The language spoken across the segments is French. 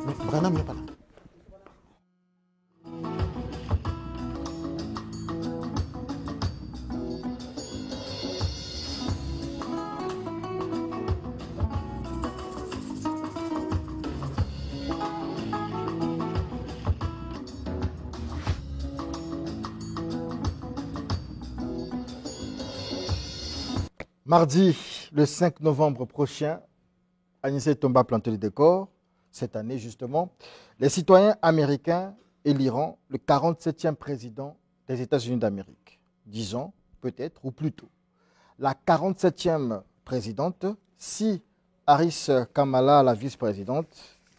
Mais Branham n'est pas là. Mardi, le 5 novembre prochain, Agnès Tomba plante le décor. Cette année, justement, les citoyens américains éliront le 47e président des États-Unis d'Amérique. Disons, peut-être, ou plutôt, la 47e présidente, si Harris Kamala, la vice-présidente,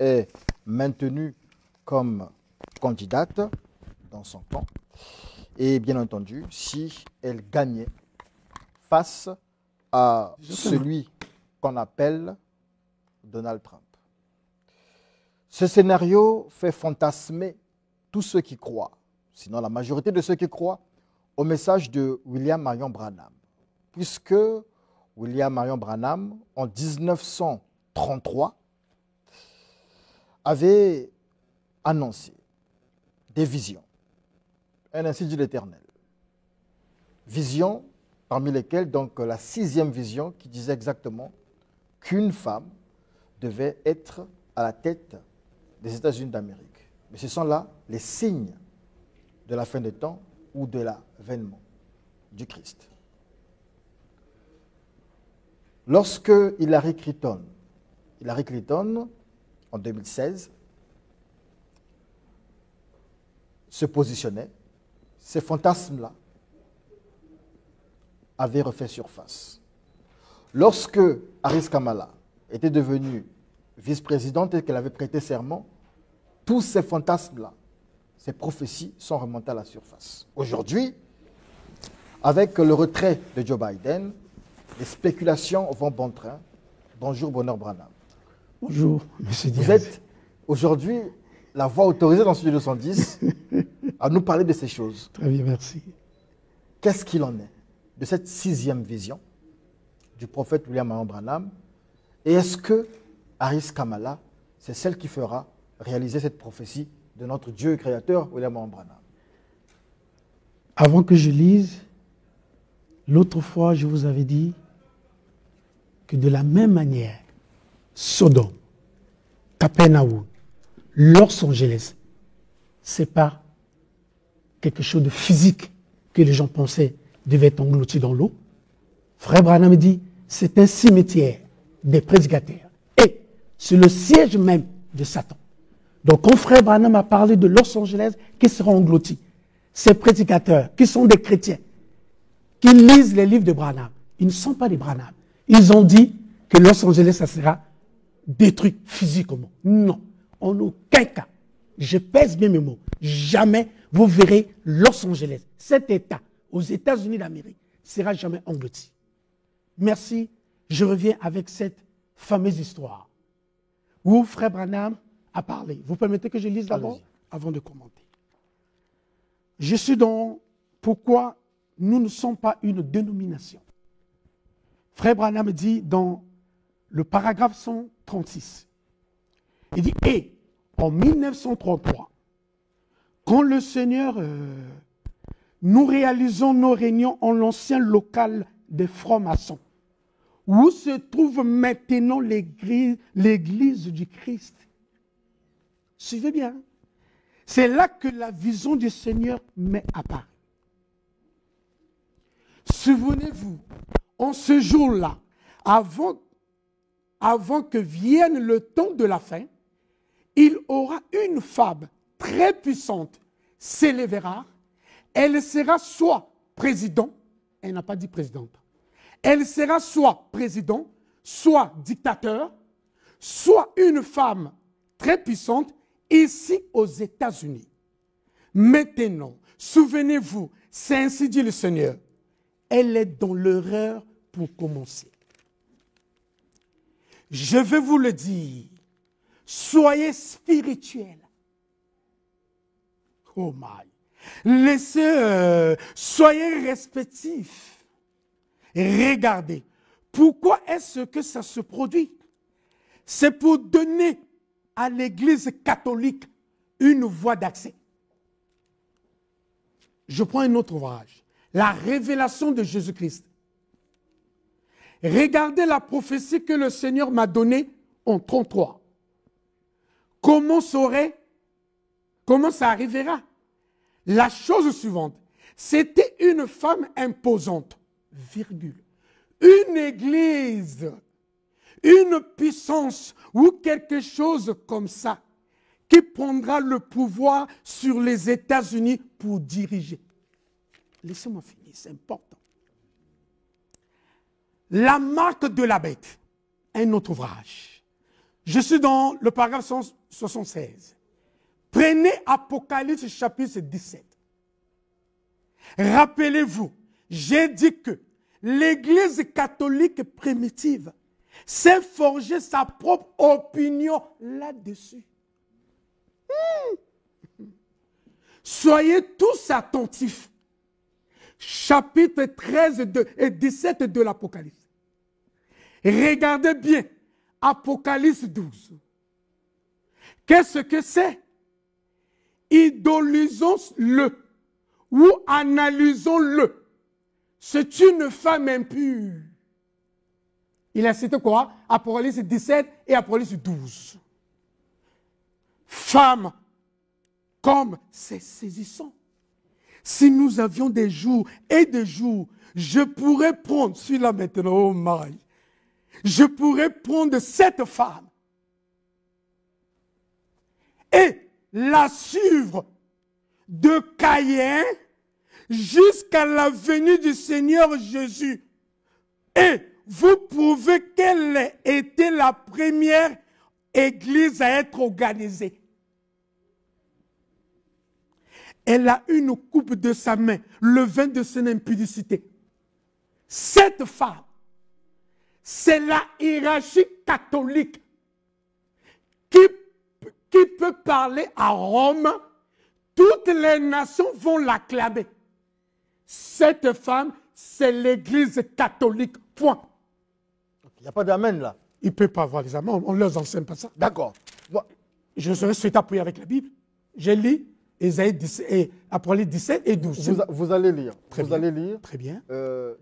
est maintenue comme candidate dans son camp, et bien entendu, si elle gagnait face à celui qu'on appelle Donald Trump. Ce scénario fait fantasmer tous ceux qui croient, sinon la majorité de ceux qui croient, au message de William Marion Branham. Puisque William Marion Branham, en 1933, avait annoncé des visions. Un ainsi dit l'Éternel. Visions parmi lesquelles, donc, la 6e vision qui disait exactement qu'une femme devait être à la tête des États-Unis d'Amérique. Mais ce sont là les signes de la fin des temps ou de l'avènement du Christ. Lorsque Hillary Clinton, en 2016, se positionnait, ces fantasmes-là avaient refait surface. Lorsque Harris Kamala était devenue vice-présidente et qu'elle avait prêté serment, tous ces fantasmes-là, ces prophéties sont remontées à la surface. Aujourd'hui, avec le retrait de Joe Biden, les spéculations vont bon train. Bonjour, Bonheur Branham. Bonjour, monsieur Diaz. Vous êtes aujourd'hui la voix autorisée dans Studio 210 à nous parler de ces choses. Très bien, merci. Qu'est-ce qu'il en est de cette 6e vision du prophète William Marion Branham? Et est-ce que Harris Kamala, c'est celle qui fera réaliser cette prophétie de notre Dieu créateur, William Marion Branham? Avant que je lise, l'autre fois, je vous avais dit que de la même manière, Sodome, Capernaum, Los Angeles, c'est pas quelque chose de physique que les gens pensaient devait être englouti dans l'eau. Frère Branham dit, c'est un cimetière des prédicateurs. Et c'est le siège même de Satan. Donc, quand Frère Branham a parlé de Los Angeles, qui sera englouti, ces prédicateurs, qui sont des chrétiens, qui lisent les livres de Branham, ils ne sont pas des Branham. Ils ont dit que Los Angeles, ça sera détruit physiquement. Non, en aucun cas. Je pèse bien mes mots. Jamais vous verrez Los Angeles, cet État, aux États-Unis d'Amérique, sera jamais englouti. Merci. Je reviens avec cette fameuse histoire où Frère Branham a parlé. Vous permettez que je lise d'abord avant de commenter. Je suis dans pourquoi nous ne sommes pas une dénomination. Frère Branham dit dans le paragraphe 136, il dit, et en 1933, quand le Seigneur, nous réalisons nos réunions en l'ancien local des francs-maçons, où se trouve maintenant l'église du Christ. Suivez bien. C'est là que la vision du Seigneur m'est apparue. Souvenez-vous, en ce jour-là, avant que vienne le temps de la fin, il aura une femme très puissante, s'élèvera. Elle sera soit président, elle n'a pas dit présidente, elle sera soit président, soit dictateur, soit une femme très puissante ici aux États-Unis. Maintenant, souvenez-vous, c'est ainsi dit le Seigneur, elle est dans l'erreur pour commencer. Je vais vous le dire, soyez spirituels. Oh my. Soyez respectifs. Regardez. Pourquoi est-ce que ça se produit? C'est pour donner à l'Église catholique une voie d'accès. Je prends un autre ouvrage, La révélation de Jésus-Christ. Regardez la prophétie que le Seigneur m'a donnée en 33. Comment ça arrivera? La chose suivante, c'était une femme imposante, virgule. Une église, une puissance ou quelque chose comme ça qui prendra le pouvoir sur les États-Unis pour diriger. Laissez-moi finir, c'est important. La marque de la bête, un autre ouvrage. Je suis dans le paragraphe 176. Prenez Apocalypse chapitre 17. Rappelez-vous, j'ai dit que l'Église catholique primitive s'est forgée sa propre opinion là-dessus. Soyez tous attentifs. Chapitre 13 et 17 de l'Apocalypse. Regardez bien, Apocalypse 12. Qu'est-ce que c'est? Idolisons-le ou analysons-le. C'est une femme impure. Il a cité quoi? Apocalypse 17 et Apocalypse 12. Femme, comme c'est saisissant. Si nous avions des jours et des jours, je pourrais prendre, celui-là maintenant, oh my, je pourrais prendre cette femme et la suivre de Caïn jusqu'à la venue du Seigneur Jésus. Et vous prouvez qu'elle était la première église à être organisée. Elle a une coupe de sa main, le vin de son impudicité. Cette femme, c'est la hiérarchie catholique qui peut parler à Rome. Toutes les nations vont l'acclamer. Cette femme, c'est l'église catholique. Point. Il n'y a pas d'amen là. Il ne peut pas avoir les amens, on ne leur enseigne pas ça. D'accord. Bon. Je serais souhaité appuyer avec la Bible. J'ai lu Ésaïe 17 et Apocalypse 17 et 12. Vous allez lire. Allez lire. Très bien.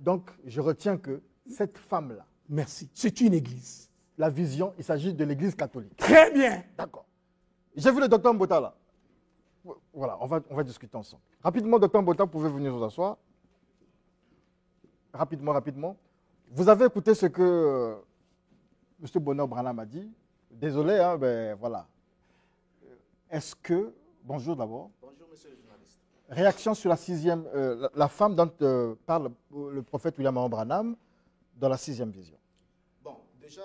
Donc, je retiens que cette femme-là. Merci. C'est une église. La vision, il s'agit de l'église catholique. Très bien. D'accord. J'ai vu le docteur Mbota là. Voilà, on va discuter ensemble. Rapidement, docteur Mbota, vous pouvez venir vous asseoir. Rapidement. Vous avez écouté ce que M. Bonheur Branham a dit. Désolé, hein, ben voilà. Est-ce que... Bonjour d'abord. Bonjour, monsieur le journaliste. Réaction sur la sixième... la femme dont parle le prophète William Branham dans la sixième vision. Bon, déjà,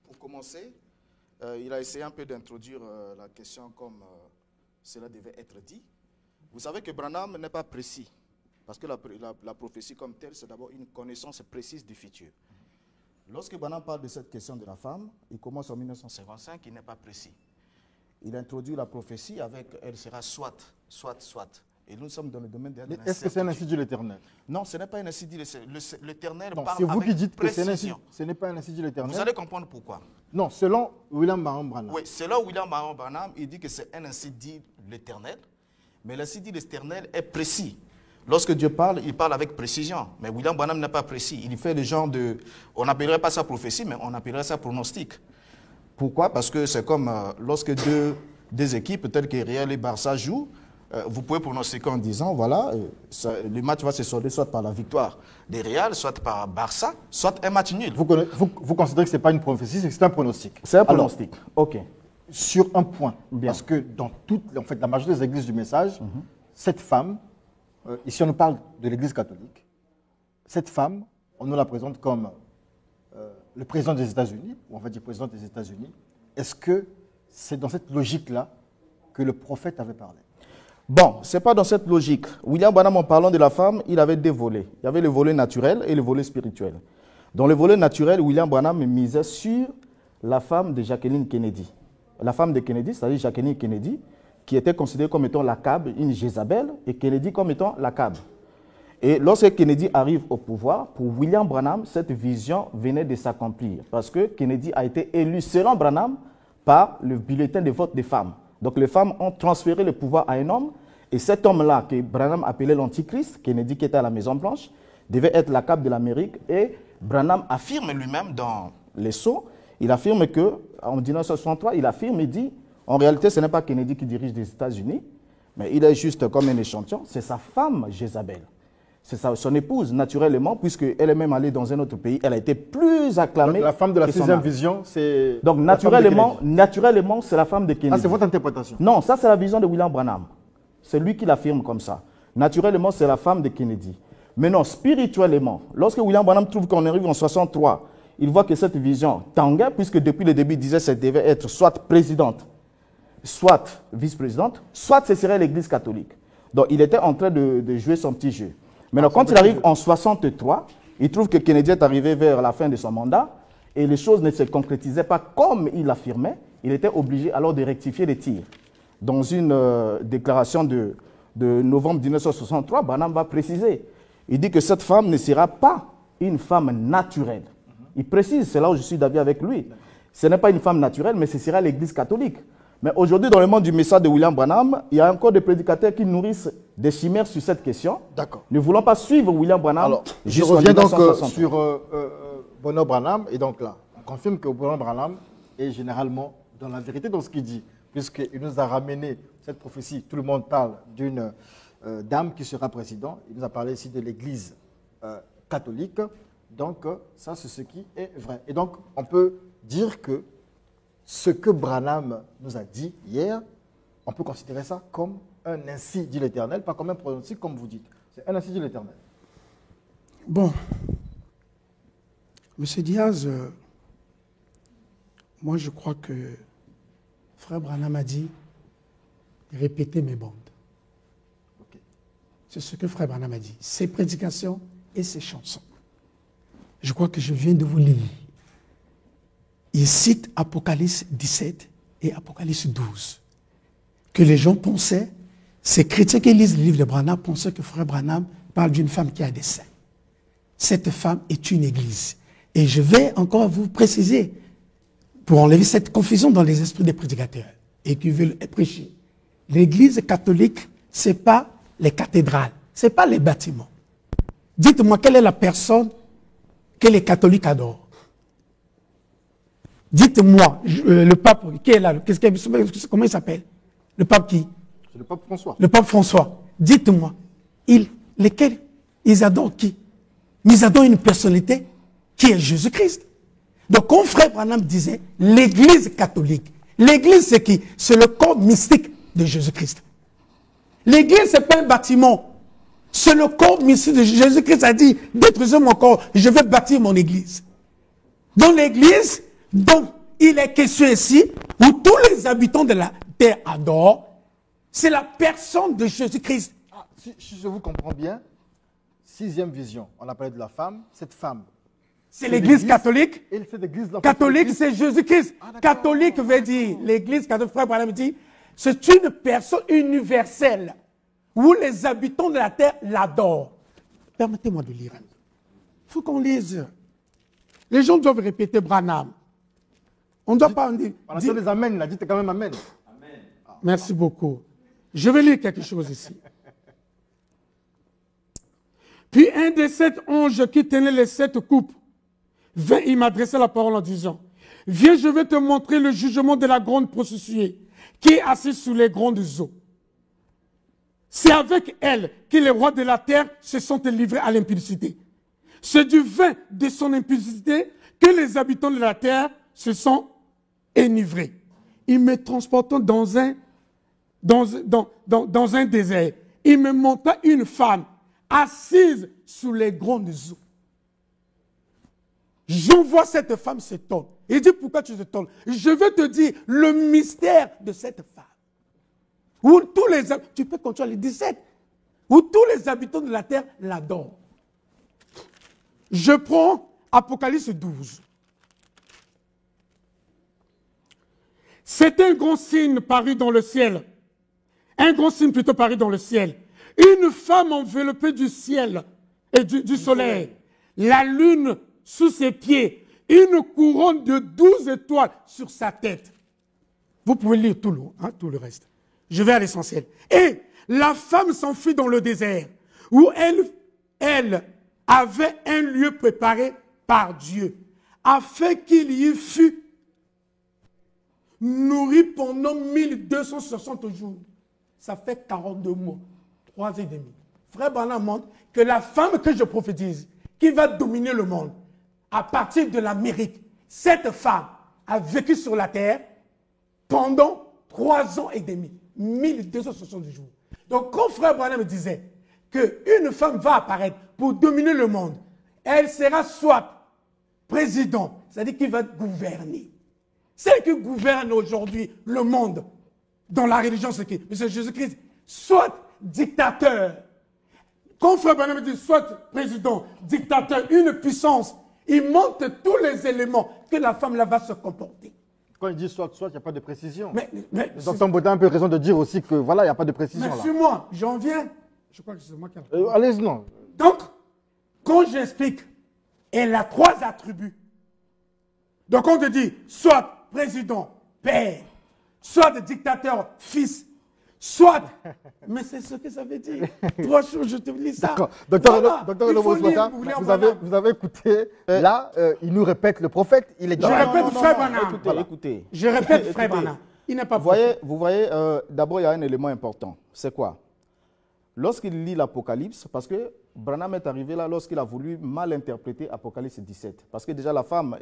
pour commencer, il a essayé un peu d'introduire la question comme cela devait être dit. Vous savez que Branham n'est pas précis, parce que la prophétie comme telle, c'est d'abord une connaissance précise du futur. Lorsque Branham parle de cette question de la femme, il commence en 1955, il n'est pas précis. Il introduit la prophétie avec « elle sera soit ». Et nous sommes dans le domaine de l'incertitude. Est-ce que c'est un incident de l'Éternel? Non, ce n'est pas un incident. L'Éternel parle c'est vous avec qui dites précision. que ce n'est pas un incident de l'Éternel. Vous allez comprendre pourquoi. Non, selon William Marion Branham. Oui, selon William Marion Branham, il dit que c'est un incident de l'Éternel. Mais l'incident de l'Éternel est précis. Lorsque Dieu parle, il parle avec précision. Mais William Branham n'est pas précis. Il fait le genre de... On n'appellerait pas ça prophétie, mais on appellerait ça pronostic. Pourquoi? Parce que c'est comme lorsque deux équipes telles que Real et Barça jouent, vous pouvez pronostiquer en disant, voilà, le match va se solder soit par la victoire des Real, soit par Barça, soit un match nul. Vous considérez que ce n'est pas une prophétie, c'est un pronostic? C'est un pronostic. Ok. Sur un point, Bien. parce que dans la majorité des églises du message, cette femme, ici on nous parle de l'église catholique, cette femme, on nous la présente comme le président des États-Unis, ou on va dire président des États-Unis. Est-ce que c'est dans cette logique-là que le prophète avait parlé? Bon, ce n'est pas dans cette logique. William Branham, en parlant de la femme, il avait deux volets. Il y avait le volet naturel et le volet spirituel. Dans le volet naturel, William Branham misait sur la femme de Jacqueline Kennedy. La femme de Kennedy, c'est-à-dire Jacqueline Kennedy, qui était considérée comme étant l'Achabe, une Jézabel, et Kennedy comme étant l'Achabe. Et lorsque Kennedy arrive au pouvoir, pour William Branham, cette vision venait de s'accomplir. Parce que Kennedy a été élu, selon Branham, par le bulletin de vote des femmes. Donc les femmes ont transféré le pouvoir à un homme, et cet homme-là, que Branham appelait l'Antichrist, Kennedy qui était à la Maison-Blanche, devait être la cape de l'Amérique, et Branham affirme lui-même dans les sceaux, il affirme que, en 1963, il dit, en réalité ce n'est pas Kennedy qui dirige les États-Unis, mais il est juste comme un échantillon, c'est sa femme Jézabel. C'est son épouse, naturellement, puisqu'elle est même allée dans un autre pays, elle a été plus acclamée. Donc, la femme de la que son sixième mari. vision, c'est... Donc naturellement, c'est la femme de Kennedy. Ah, c'est votre interprétation? Non, ça c'est la vision de William Branham. C'est lui qui l'affirme comme ça. Naturellement, c'est la femme de Kennedy. Mais non, spirituellement, lorsque William Branham trouve qu'on arrive en 63, il voit que cette vision tanguait, puisque depuis le début, il disait que ça devait être soit présidente, soit vice-présidente, soit ce serait l'église catholique. Donc il était en train de jouer son petit jeu. Maintenant, quand il arrive en 63, il trouve que Kennedy est arrivé vers la fin de son mandat et les choses ne se concrétisaient pas comme il l'affirmait. Il était obligé alors de rectifier les tirs. Dans une déclaration de novembre 1963, Branham va préciser. Il dit que cette femme ne sera pas une femme naturelle. Il précise, c'est là où je suis d'accord avec lui. Ce n'est pas une femme naturelle, mais ce sera l'église catholique. Mais aujourd'hui, dans le monde du message de William Branham, il y a encore des prédicateurs qui nourrissent des chimères sur cette question. D'accord. Ne voulant pas suivre William Branham. Alors, je jusqu'en reviens donc 1963. sur Bonheur Branham. Et donc là, on confirme que Bonheur Branham est généralement dans la vérité dans ce qu'il dit, puisqu'il nous a ramené cette prophétie. Tout le monde parle d'une dame qui sera président. Il nous a parlé ici de l'église catholique. Donc, ça, c'est ce qui est vrai. Et donc, on peut dire que ce que Branham nous a dit hier, on peut considérer ça comme un ainsi dit l'Éternel, pas comme un pronostic comme vous dites. C'est un ainsi dit l'Éternel. Bon, M. Diaz, moi je crois que Frère Branham a dit répétez mes bandes. Okay. C'est ce que Frère Branham a dit. Ses prédications et ses chansons. Je crois que je viens de vous lire. Il cite Apocalypse 17 et Apocalypse 12. Que les gens pensaient, ces chrétiens qui lisent le livre de Branham pensaient que Frère Branham parle d'une femme qui a des seins. Cette femme est une église. Et je vais encore vous préciser, pour enlever cette confusion dans les esprits des prédicateurs et qui veulent prêcher. L'église catholique, ce n'est pas les cathédrales, ce n'est pas les bâtiments. Dites-moi, quelle est la personne que les catholiques adorent? Dites-moi, le pape qui est là, comment il s'appelle? Le pape qui? C'est le pape François. Le pape François. Dites-moi, lesquels ils adorent qui? Ils adorent une personnalité qui est Jésus-Christ. Donc, comme Frère Branham disait, l'église catholique, l'église c'est qui? C'est le corps mystique de Jésus-Christ. L'église, ce n'est pas un bâtiment. C'est le corps mystique de Jésus-Christ a dit, détruisez mon corps, je vais bâtir mon église. Dans l'église, dont il est question ici, où tous les habitants de la terre adorent, c'est la personne de Jésus-Christ. Ah, si je vous comprends bien, sixième vision, on a parlé de la femme, cette femme. C'est l'église catholique. Et cette église, Catholique, c'est Jésus-Christ. Catholique veut dire, l'église catholique, Frère Branham dit, c'est une personne universelle, où les habitants de la terre l'adorent. Permettez-moi de lire. Il faut qu'on lise. Les gens doivent répéter Branham. On ne doit pas en dire. On a fait des amens, là, dites quand même amen. Amen. Merci beaucoup. Je vais lire quelque chose ici. Puis un des 7 anges qui tenait les 7 coupes vint, il m'adressait la parole en disant, viens, je vais te montrer le jugement de la grande prostituée qui est assise sous les grandes eaux. C'est avec elle que les rois de la terre se sont livrés à l'impudicité. C'est du vin de son impudicité que les habitants de la terre se sont enivrés. Il me transportant dans un désert. Il me montra une femme assise sous les grandes eaux. J'envoie cette femme s'étonne. Il dit, pourquoi tu t'étonnes? Je vais te dire le mystère de cette femme. Où tous les, tu peux continuer les 17. Où tous les habitants de la terre l'adorent. Je prends Apocalypse 12. C'est un grand signe paru dans le ciel. Un grand signe plutôt paru dans le ciel. Une femme enveloppée du ciel et du soleil. La lune sous ses pieds. Une couronne de 12 étoiles sur sa tête. Vous pouvez lire tout le reste. Je vais à l'essentiel. Et la femme s'enfuit dans le désert, où elle avait un lieu préparé par Dieu, afin qu'il y fût nourri pendant 1260 jours. Ça fait 42 mois, 3 ans et demi. Frère Branham montre que la femme que je prophétise, qui va dominer le monde, à partir de l'Amérique, cette femme a vécu sur la terre pendant 3 ans et demi, 1260 jours. Donc, quand Frère Branham me disait qu'une femme va apparaître pour dominer le monde, elle sera soit président, c'est-à-dire qu'il va gouverner. Celle qui gouverne aujourd'hui le monde dans la religion, c'est qui? C'est Jésus-Christ. Soit dictateur. Quand Frère Branham me dit soit président, dictateur, une puissance, il montre tous les éléments que la femme là va se comporter. Quand il dit soit, il n'y a pas de précision. Mais Docteur Mbodin a un peu raison de dire aussi que voilà, il n'y a pas de précision là. Mais suis-moi, j'en viens. Je crois que c'est moi qui ai Allez-y, non. Donc, quand j'explique, elle a 3 attributs. Donc on te dit soit président, père, soit dictateur, fils, soit... Mais c'est ce que ça veut dire. 3 choses, je te lis ça. D'accord. Docteur Voilà. vous avez écouté. Là, il nous répète le prophète. Il est Je répète Frère Branham. Écoutez. Je répète Frère Branham. Il n'est pas Vous voyez, d'abord, il y a un élément important. C'est quoi? Lorsqu'il lit l'Apocalypse, parce que Branham est arrivé là lorsqu'il a voulu mal interpréter Apocalypse 17. Parce que déjà la femme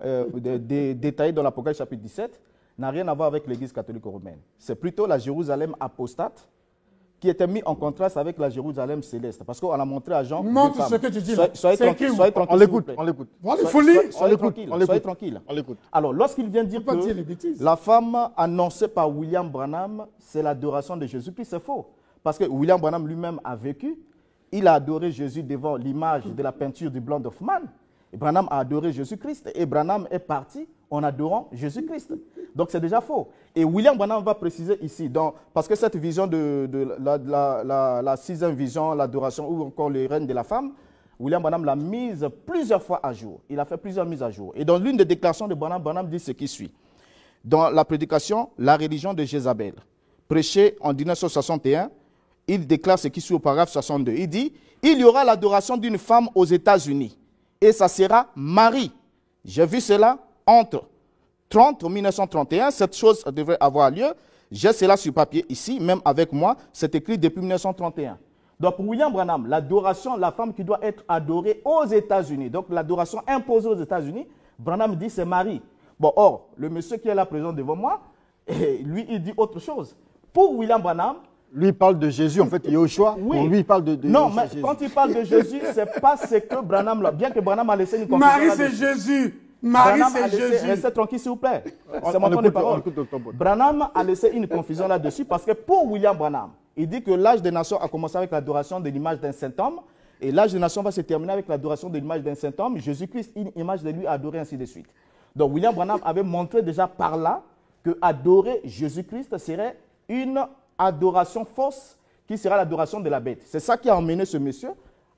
détaillée dans l'Apocalypse chapitre 17 n'a rien à voir avec l'Église catholique romaine. C'est plutôt la Jérusalem apostate qui était mise en contraste avec la Jérusalem céleste. Parce qu'on a montré à Jean... Montre ce que tu dis là. Soyez tranquille. On l'écoute, on l'écoute. Voilà, il faut lire. Soyez tranquille. On l'écoute. Alors, lorsqu'il vient dire que la femme annoncée par William Branham, c'est l'adoration de Jésus-Christ, c'est faux. Parce que William Branham lui-même a vécu, il a adoré Jésus devant l'image de la peinture du blanc d'Hoffmann. Et Branham a adoré Jésus-Christ et Branham est parti en adorant Jésus-Christ. Donc c'est déjà faux. Et William Branham va préciser ici, parce que cette vision de la 6e vision, l'adoration ou encore le règne de la femme, William Branham l'a mise plusieurs fois à jour. Il a fait plusieurs mises à jour. Et dans l'une des déclarations de Branham, Branham dit ce qui suit. Dans la prédication, la religion de Jézabel, prêchée en 1961, il déclare ce qui suit au paragraphe 62. Il dit, il y aura l'adoration d'une femme aux États-Unis et ça sera Marie. J'ai vu cela entre 1931, cette chose devrait avoir lieu. J'ai cela sur papier ici, même avec moi, c'est écrit depuis 1931. Donc pour William Branham, l'adoration, la femme qui doit être adorée aux États-Unis, donc l'adoration imposée aux États-Unis, Branham dit c'est Marie. Bon, or, le monsieur qui est là présent devant moi, lui, il dit autre chose. Pour William Branham, lui, il parle de Jésus, en fait, Yahushua. Oui. Bon, lui, il parle de non, mais Jésus. quand il parle de Jésus, ce n'est pas ce que Branham, bien que Branham a laissé une confusion. Marie, c'est Jésus. Marie, c'est Jésus. Restez tranquille, s'il vous plaît. C'est On mon temps de écoute, parole. Branham a laissé une confusion là-dessus parce que pour William Branham, il dit que l'âge des nations a commencé avec l'adoration de l'image d'un saint homme et l'âge des nations va se terminer avec l'adoration de l'image d'un saint homme. Jésus-Christ, une image de lui adorée, ainsi de suite. Donc William Branham avait montré déjà par là que adorer Jésus-Christ serait une adoration fausse qui sera l'adoration de la bête. C'est ça qui a emmené ce monsieur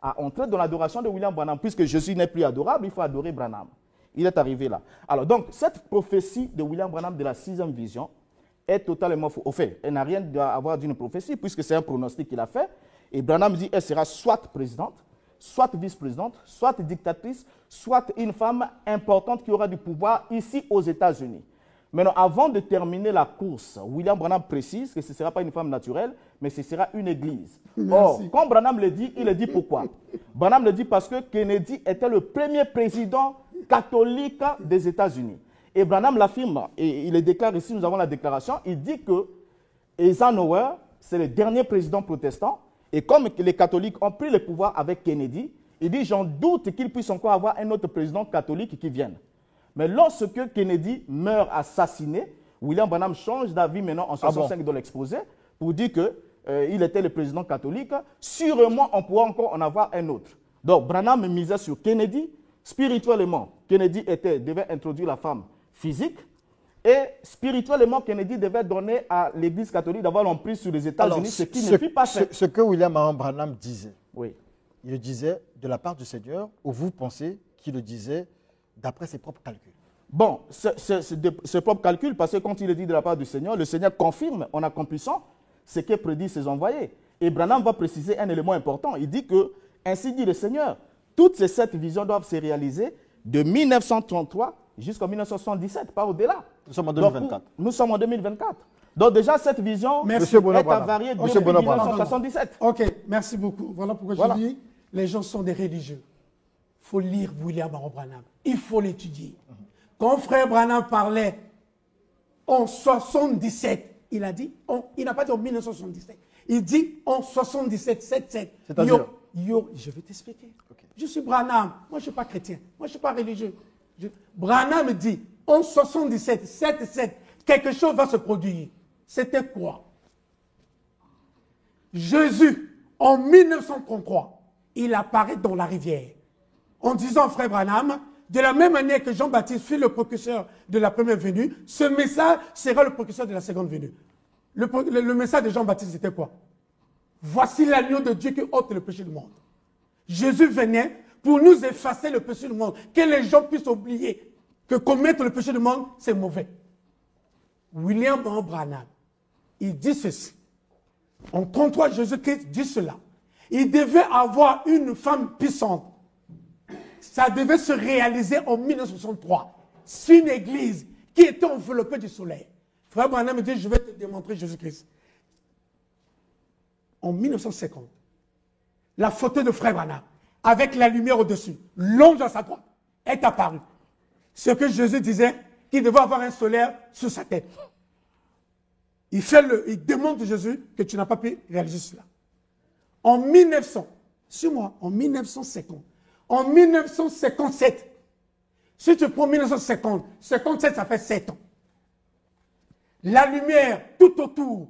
à entrer dans l'adoration de William Branham. Puisque Jésus n'est plus adorable, il faut adorer Branham. Il est arrivé là. Alors donc, cette prophétie de William Branham de la 6e vision est totalement fausse. Au fait, elle n'a rien à voir d'une prophétie puisque c'est un pronostic qu'il a fait. Et Branham dit qu'elle sera soit présidente, soit vice-présidente, soit dictatrice, soit une femme importante qui aura du pouvoir ici aux États-Unis. Maintenant, avant de terminer la course, William Branham précise que ce ne sera pas une femme naturelle, mais ce sera une église. Or, quand Branham le dit, il le dit pourquoi? Branham le dit parce que Kennedy était le premier président catholique des États-Unis. Et Branham l'affirme, et il le déclare ici, nous avons la déclaration, il dit que Eisenhower, c'est le dernier président protestant, et comme les catholiques ont pris le pouvoir avec Kennedy, il dit, j'en doute qu'il puisse encore avoir un autre président catholique qui vienne. Mais lorsque Kennedy meurt assassiné, William Branham change d'avis maintenant en 65 dans l'exposé pour dire qu'il était le président catholique. Sûrement, on pourra encore en avoir un autre. Donc, Branham misait sur Kennedy. Spirituellement, Kennedy devait introduire la femme physique. Et spirituellement, Kennedy devait donner à l'Église catholique d'avoir l'emprise sur les États-Unis, ce qui ne fut pas fait. Ce que William Branham disait, oui. Il le disait de la part du Seigneur, ou vous pensez qu'il le disait d'après ses propres calculs? Bon, c'est propre calcul, parce que quand il est dit de la part du Seigneur, le Seigneur confirme en accomplissant ce que prédit ses envoyés. Et Branham va préciser un élément important. Il dit que, ainsi dit le Seigneur, toutes ces 7 visions doivent se réaliser de 1933 jusqu'en 1977, pas au-delà. Nous sommes en 2024. Donc, nous sommes en 2024. Donc déjà, cette vision Merci. est avariée depuis 1977. Ok, merci beaucoup. Voilà pourquoi je dis, les gens sont des religieux. Il faut lire William Barron Branham. Il faut l'étudier. Quand frère Branham parlait en 77, il a dit, il n'a pas dit en 1977, il dit en 77, 77. C'est-à-dire je vais t'expliquer. Okay. Je suis Branham, moi je ne suis pas chrétien, moi je ne suis pas religieux. Branham dit en 77, 77, quelque chose va se produire. C'était quoi? Jésus, en 1933, il apparaît dans la rivière en disant, frère Branham, de la même manière que Jean-Baptiste fut le précurseur de la première venue, ce message sera le précurseur de la seconde venue. Le message de Jean-Baptiste, c'était quoi? Voici l'agneau de Dieu qui ôte le péché du monde. Jésus venait pour nous effacer le péché du monde, que les gens puissent oublier que commettre le péché du monde, c'est mauvais. William Branham, il dit ceci. En 33, Jésus-Christ dit cela. Il devait avoir une femme puissante. Ça devait se réaliser en 1963. C'est une église qui était enveloppée du soleil. Frère Branham me dit, je vais te démontrer Jésus-Christ. En 1950, la photo de Frère Branham, avec la lumière au-dessus, l'ange à sa droite, est apparue. Ce que Jésus disait, qu'il devait avoir un solaire sur sa tête. Il démontre Jésus que tu n'as pas pu réaliser cela. En 1900, suis-moi, en 1950, en 1957, si tu prends 1950, 57, ça fait 7 ans. La lumière tout autour,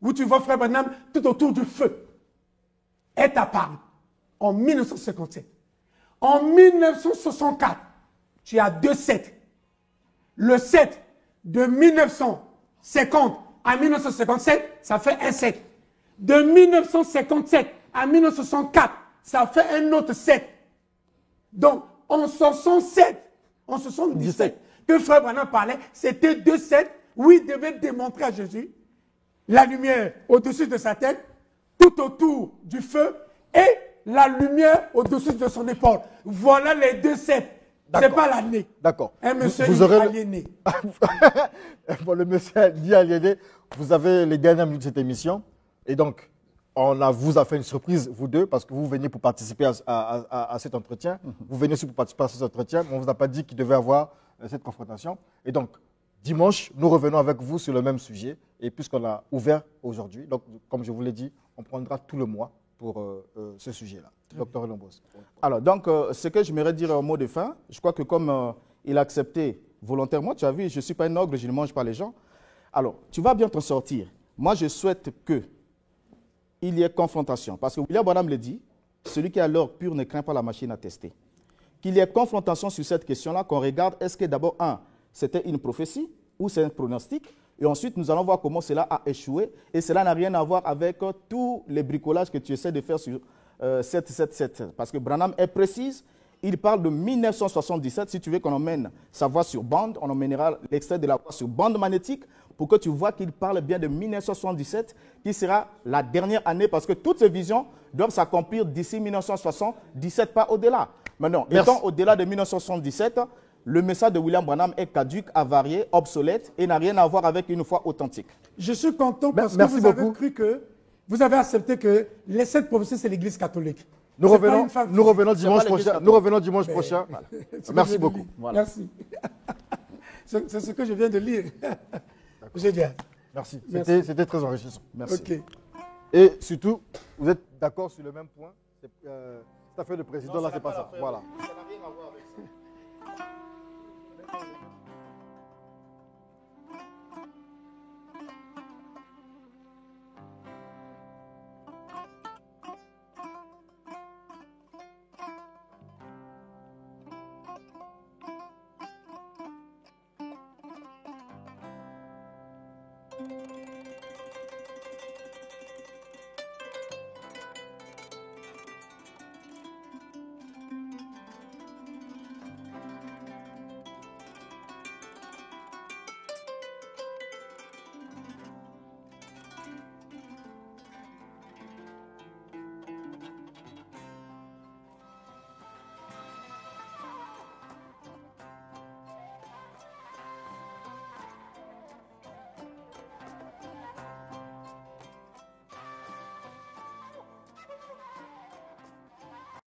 où tu vois Frère Branham, tout autour du feu, est apparue en 1957. En 1964, tu as 2 7. Le 7 de 1950 à 1957, ça fait un 7. De 1957 à 1964, ça fait un autre 7. Donc, en 67, en 77, que Frère Branham parlait, c'était 2 7 où il devait démontrer à Jésus la lumière au-dessus de sa tête, tout autour du feu, et la lumière au-dessus de son épaule. Voilà les 2 7. C'est pas l'année. D'accord. Un monsieur aliéné. Bon, le monsieur dit aliéné. Vous avez les dernières minutes de cette émission. Et donc, vous a fait une surprise, vous deux, parce que vous venez pour participer à cet entretien. Vous venez aussi pour participer à cet entretien, mais on ne vous a pas dit qu'il devait avoir cette confrontation. Et donc, dimanche, nous revenons avec vous sur le même sujet. Et puisqu'on a ouvert aujourd'hui, donc, comme je vous l'ai dit, on prendra tout le mois pour ce sujet-là. Docteur Lombos. Alors, donc, ce que j'aimerais dire au mot de fin, je crois que comme il a accepté volontairement, tu as vu, je ne suis pas un ogre, je ne mange pas les gens. Alors, tu vas bien t'en sortir. Moi, je souhaite qu'il y ait confrontation. Parce que William Branham le dit, celui qui a l'or pur ne craint pas la machine à tester. Qu'il y ait confrontation sur cette question-là, qu'on regarde, est-ce que d'abord, c'était une prophétie ou c'est un pronostic? Et ensuite, nous allons voir comment cela a échoué. Et cela n'a rien à voir avec tous les bricolages que tu essaies de faire sur 777. Parce que Branham est précise. Il parle de 1977. Si tu veux qu'on emmène sa voix sur bande, on emmènera l'extrait de la voix sur bande magnétique pour que tu vois qu'il parle bien de 1977, qui sera la dernière année, parce que toutes ces visions doivent s'accomplir d'ici 1977, pas au-delà. Maintenant, étant au-delà de 1977, le message de William Branham est caduc, avarié, obsolète et n'a rien à voir avec une foi authentique. Je suis content parce que vous avez cru que, vous avez accepté que les 7 prophéties, c'est l'Église catholique. Nous revenons dimanche prochain. Nous revenons dimanche prochain. Voilà. Merci beaucoup. Voilà. Merci. C'est ce que je viens de lire. Génial. Merci. C'était très enrichissant. Merci. Okay. Et surtout, vous êtes d'accord sur le même point. Ça fait le président, non, là, c'est pas ça. Voilà. Ça n'a rien à voir avec ça.